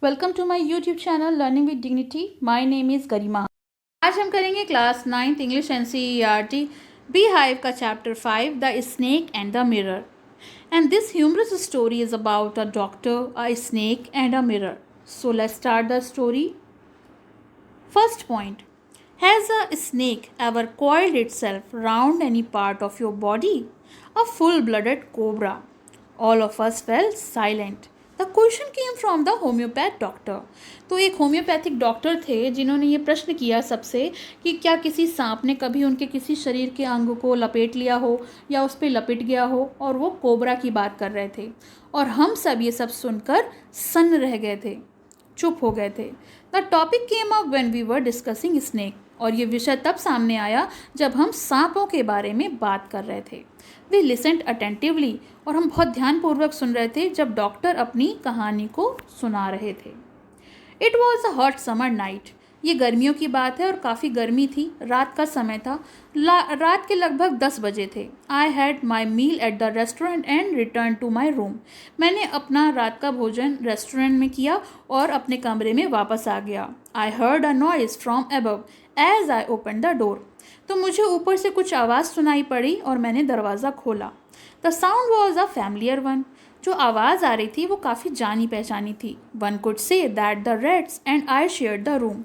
Welcome to my YouTube channel learning with dignity. My name is Garima. आज हम करेंगे class 9th English NCERT beehive का chapter 5 the snake and the mirror. And this humorous story is about a doctor, a snake and a mirror. So let's start the story. First point. Has a snake ever coiled itself round any part of your body? A full-blooded cobra. All of us fell silent. The question came from the homeopath doctor. तो एक homeopathic doctor थे जिन्होंने ये प्रश्न किया सबसे कि क्या किसी सांप ने कभी उनके किसी शरीर के अंग को लपेट लिया हो या उस पर लपेट गया हो, और वो कोबरा की बात कर रहे थे। और हम सब ये सब सुनकर सन्न रह गए थे, चुप हो गए थे। The topic came up when we were discussing snake. और ये विषय तब सामने आया जब हम सांपों के बारे में बात कर रहे थे। We listened attentively. और हम बहुत ध्यानपूर्वक सुन रहे थे जब डॉक्टर अपनी कहानी को सुना रहे थे। It was a hot summer night. ये गर्मियों की बात है और काफ़ी गर्मी थी। रात का समय था। रात के लगभग 10 बजे थे। I had my meal at the restaurant and return to my room. मैंने अपना रात का भोजन रेस्टोरेंट में किया और अपने कमरे में वापस आ गया। I heard a noise from above as I open the door. तो मुझे ऊपर से कुछ आवाज़ सुनाई पड़ी और मैंने दरवाज़ा खोला। The sound was a familiar one. जो आवाज़ आ रही थी वो काफ़ी जानी पहचानी थी। One could say that the Reds and I share the room.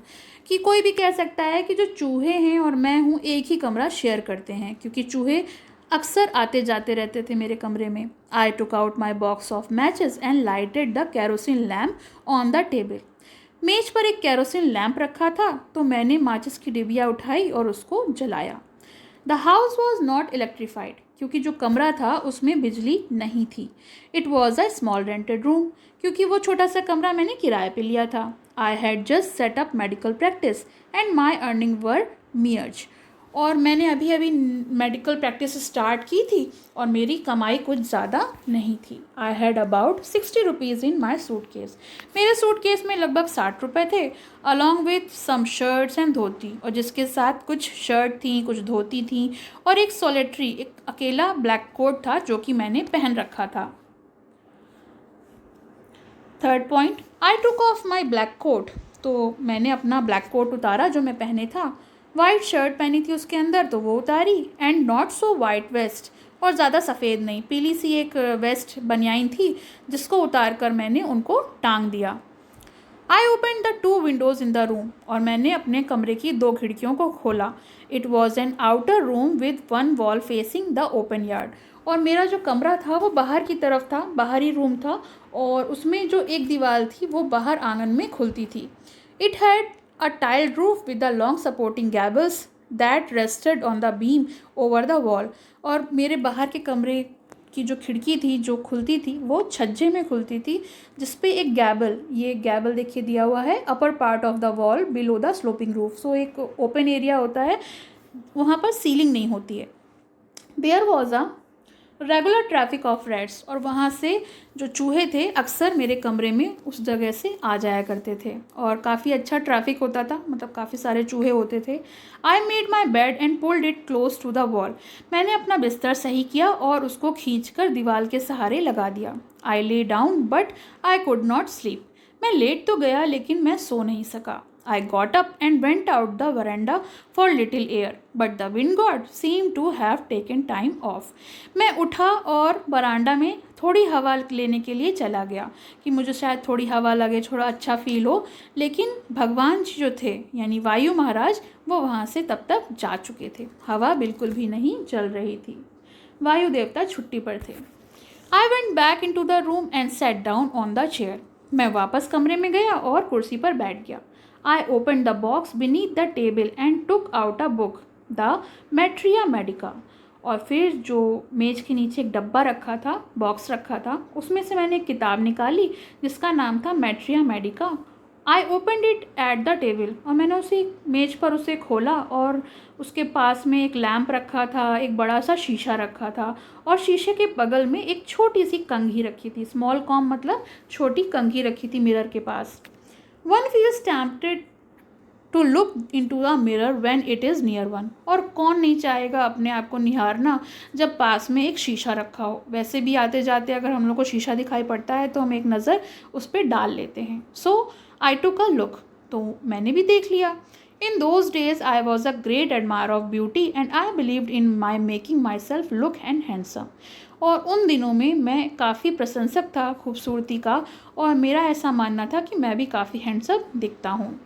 कि कोई भी कह सकता है कि जो चूहे हैं और मैं हूँ एक ही कमरा शेयर करते हैं, क्योंकि चूहे अक्सर आते जाते रहते थे मेरे कमरे में। I took out my box of matches and lighted the kerosene lamp on the table. मेज पर एक कैरोसिन लैम्प रखा था तो मैंने माचिस की डिबिया उठाई और उसको जलाया। The house was not electrified, क्योंकि जो कमरा था उसमें बिजली नहीं थी। It was a small rented room, क्योंकि वो छोटा सा कमरा मैंने किराए पे लिया था। I had just set up medical practice and my earning were मियर्ज। और मैंने अभी अभी मेडिकल प्रैक्टिस स्टार्ट की थी और मेरी कमाई कुछ ज़्यादा नहीं थी। I had about 60 rupees in my suitcase. मेरे सूटकेस में लगभग 60 रुपये थे, along with some shirts and dhoti, और जिसके साथ कुछ शर्ट थी, कुछ धोती थी और एक सोलेटरी, एक अकेला ब्लैक कोट था जो कि मैंने पहन रखा था। Third point, I took off my black coat. तो मैंने अपना ब्लैक कोट उतारा जो मैं पहने था। वाइट शर्ट पहनी थी उसके अंदर तो वो उतारी। And not so white vest, और ज़्यादा सफ़ेद नहीं, पीली सी एक वेस्ट बनियाइन थी जिसको उतार कर मैंने उनको टांग दिया। आई open the 2 Windows in the room. और मैंने अपने कमरे की 2 खिड़कियों को खोला। It was N outer room with 1 wall facing the open yard. और मेरा जो कमरा था वो बाहर की तरफ था, बाहरी रूम था, और उसमें जो एक दीवार थी वो बाहर आंगन में खुलती थी। It had a tiled roof with the long supporting gables that rested on the beam over the wall. और मेरे बाहर के कमरे की जो खिड़की थी जो खुलती थी वो छज्जे में खुलती थी, जिस पे एक गैबल, ये गैबल देखिए दिया हुआ है, upper part of the wall below the sloping roof. So एक ओपन एरिया होता है, वहाँ पर सीलिंग नहीं होती है। There was a regular traffic of rats. और वहाँ से जो चूहे थे अक्सर मेरे कमरे में उस जगह से आ जाया करते थे और काफ़ी अच्छा ट्रैफिक होता था, मतलब काफ़ी सारे चूहे होते थे। I made my bed and pulled it close to the wall. मैंने अपना बिस्तर सही किया और उसको खींचकर दीवार के सहारे लगा दिया। I lay down but I could not sleep. मैं लेट तो गया लेकिन मैं सो नहीं सका। I got up and went out the veranda for little air, but the wind god seemed to have taken time off. मैं उठा और बरांडा में थोड़ी हवा लेने के लिए चला गया कि मुझे शायद थोड़ी हवा लगे, थोड़ा अच्छा फील हो, लेकिन भगवान जी जो थे यानी वायु महाराज वो वहाँ से तब तक जा चुके थे। हवा बिल्कुल भी नहीं चल रही थी, वायु देवता छुट्टी पर थे। I went back into the room and sat down on the chair. मैं वापस कमरे में गया और कुर्सी पर बैठ गया। I opened the box beneath the table and took out a book, the Matria Medica. और फिर जो मेज के नीचे एक डब्बा रखा था, बॉक्स रखा था, उसमें से मैंने एक किताब निकाली जिसका नाम था materia medica. I opened it at the table. और मैंने उसे मेज पर उसे खोला और उसके पास में एक लैंप रखा था, एक बड़ा सा शीशा रखा था, और शीशे के बगल में एक छोटी सी कंघी रखी थी। स्मॉल कॉम मतलब छोटी कंघी रखी थी मिरर के पास। One feels tempted to look into the mirror when it is near one. और कौन नहीं चाहेगा अपने आप को निहारना जब पास में एक शीशा रखा हो। वैसे भी आते जाते अगर हम लोग को शीशा दिखाई पड़ता है तो हम एक नज़र उस पर डाल लेते हैं। सो आई टुक अ लुक, तो मैंने भी देख लिया। In those days I was a great admire of beauty and I believed in my making my self look and handsome. और उन दिनों में मैं काफ़ी प्रशंसक था खूबसूरती का, और मेरा ऐसा मानना था कि मैं भी काफ़ी हैंडसम दिखता हूँ।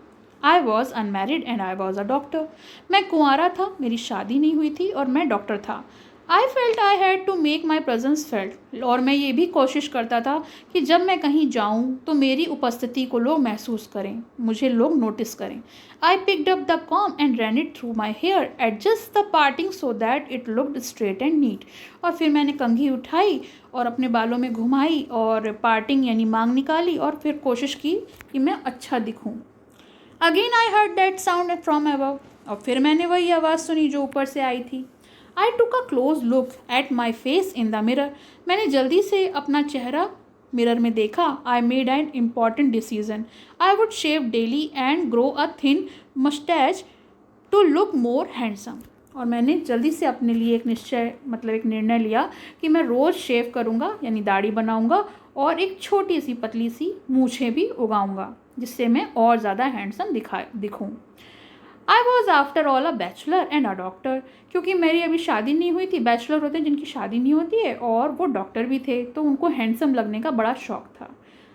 I was unmarried and I was a doctor. मैं कुंवारा था, मेरी शादी नहीं हुई थी और मैं डॉक्टर था। I felt I had to make my presence felt. और मैं ये भी कोशिश करता था कि जब मैं कहीं जाऊँ तो मेरी उपस्थिति को लोग महसूस करें, मुझे लोग नोटिस करें। I picked up the comb and ran it through my hair, adjust the parting so that it looked straight and neat. और फिर मैंने कंघी उठाई और अपने बालों में घुमाई और पार्टिंग यानी मांग निकाली, और फिर कोशिश की कि मैं अच्छा दिखूँ। Again I heard that sound from above. और फिर मैंने वही आवाज़ सुनी जो ऊपर से आई थी। I took a close look at my face in the mirror. मैंने जल्दी से अपना चेहरा मिरर में देखा। I made an important decision. I would shave daily and grow a thin moustache to look more handsome. और मैंने जल्दी से अपने लिए एक एक निर्णय लिया कि मैं रोज़ शेव करूँगा यानी दाढ़ी बनाऊँगा, और एक छोटी सी पतली सी मूछें भी उगाऊँगा जिससे मैं और ज़्यादा हैंडसम दिखूँ। I was after all a bachelor and a doctor. क्योंकि मेरी अभी शादी नहीं हुई थी, बैचलर होते हैं जिनकी शादी नहीं होती है, और वो डॉक्टर भी थे, तो उनको हैंडसम लगने का बड़ा शौक था।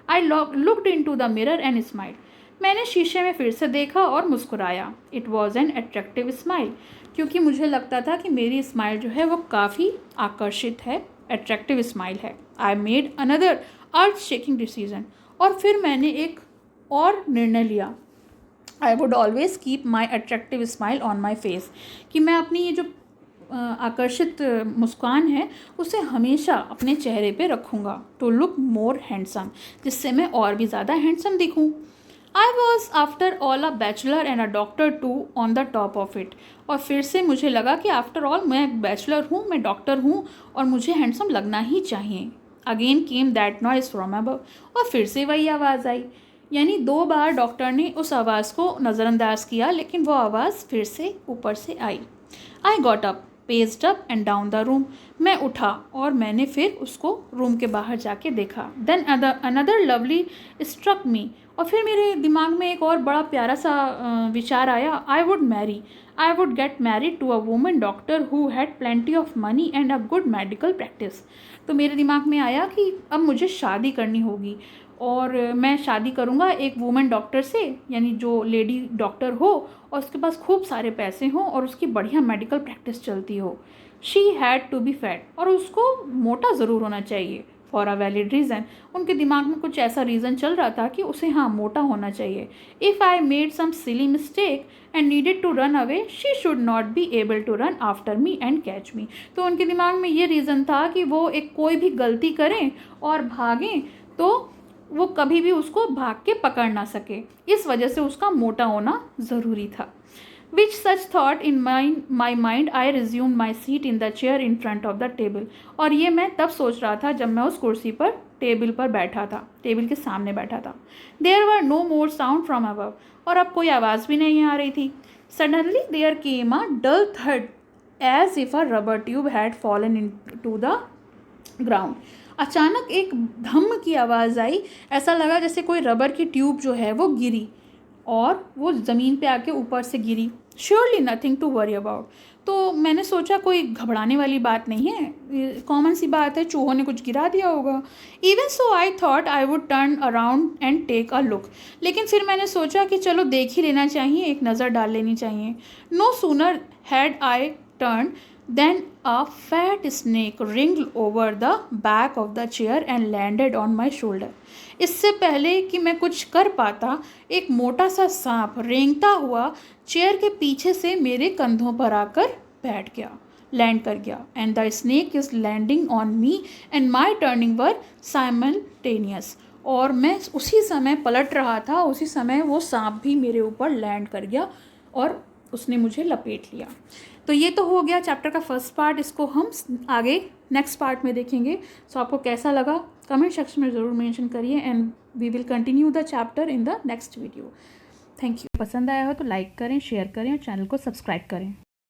I looked into the mirror and smile. मैंने शीशे में फिर से देखा और मुस्कुराया। It was an attractive smile, क्योंकि मुझे लगता था कि मेरी स्माइल जो है वो काफ़ी आकर्षित है, अट्रैक्टिव स्माइल है। I made another earth shaking decision. और फिर मैंने एक और निर्णय लिया। I would always keep my attractive smile on my face, कि मैं अपनी ये जो आकर्षित मुस्कान है उसे हमेशा अपने चेहरे पे रखूँगा, टू लुक मोर हैंडसम, जिससे मैं और भी ज़्यादा हैंडसम दिखूँ। I was after all a bachelor and a doctor too on the top of it. और फिर से मुझे लगा कि आफ्टर ऑल मैं एक बैचलर हूँ, मैं डॉक्टर हूँ, और मुझे हैंडसम लगना ही चाहिए। Again came that noise from above. और फिर से वही आवाज़ आई। यानी 2 बार डॉक्टर ने उस आवाज़ को नज़रअंदाज किया, लेकिन वो आवाज़ फिर से ऊपर से आई। I got up, paced up and down the room. मैं उठा और मैंने फिर उसको रूम के बाहर जाके देखा। Then another lovely struck me. और फिर मेरे दिमाग में एक और बड़ा प्यारा सा विचार आया। I would get married to a woman doctor who had plenty of money and a good medical practice. तो मेरे दिमाग में आया कि अब मुझे शादी करनी होगी, और मैं शादी करूँगा एक वुमेन डॉक्टर से, यानी जो लेडी डॉक्टर हो और उसके पास खूब सारे पैसे हों और उसकी बढ़िया मेडिकल प्रैक्टिस चलती हो। She had to be fat, और उसको मोटा ज़रूर होना चाहिए, फॉर अ वैलिड रीज़न। उनके दिमाग में कुछ ऐसा रीज़न चल रहा था कि उसे हाँ मोटा होना चाहिए। If I made some silly mistake and needed to run away, she should not be able to run after me and catch me. तो उनके दिमाग में ये रीज़न था कि वो एक कोई भी गलती करें और भागें तो वो कभी भी उसको भाग के पकड़ ना सके, इस वजह से उसका मोटा होना ज़रूरी था। With such thought in my mind I resume my seat in the chair in front of the table. और ये मैं तब सोच रहा था जब मैं उस कुर्सी पर टेबल पर बैठा था, टेबल के सामने बैठा था। There were no more sound from above. और अब कोई आवाज़ भी नहीं आ रही थी। Suddenly there came a dull थर्ड as if a rubber tube had fallen into the ground. अचानक एक धम्म की आवाज़ आई। ऐसा लगा जैसे कोई रबर की ट्यूब जो है वो गिरी, और वो ज़मीन पे आके ऊपर से गिरी। Surely nothing to worry about. तो मैंने सोचा कोई घबराने वाली बात नहीं है, कॉमन सी बात है, चूहों ने कुछ गिरा दिया होगा। Even so I thought I would turn around and take a look. लेकिन फिर मैंने सोचा कि चलो देख ही लेना चाहिए, एक नज़र डाल लेनी चाहिए। No sooner had I turn then a fat snake wriggled over the back of the chair and landed on my shoulder. इससे पहले कि मैं कुछ कर पाता, एक मोटा सा सांप रेंगता हुआ चेयर के पीछे से मेरे कंधों पर आकर बैठ गया, लैंड कर गया। And the snake is landing on me and my turning were simultaneous. और मैं उसी समय पलट रहा था, उसी समय वो सांप भी मेरे ऊपर लैंड कर गया और उसने मुझे लपेट लिया। तो ये तो हो गया चैप्टर का फर्स्ट पार्ट। इसको हम आगे नेक्स्ट पार्ट में देखेंगे। सो आपको कैसा लगा कमेंट सेक्शन में ज़रूर मेंशन करिए, and we will continue the chapter in the next video. Thank you. पसंद आया हो तो लाइक करें, शेयर करें और चैनल को सब्सक्राइब करें।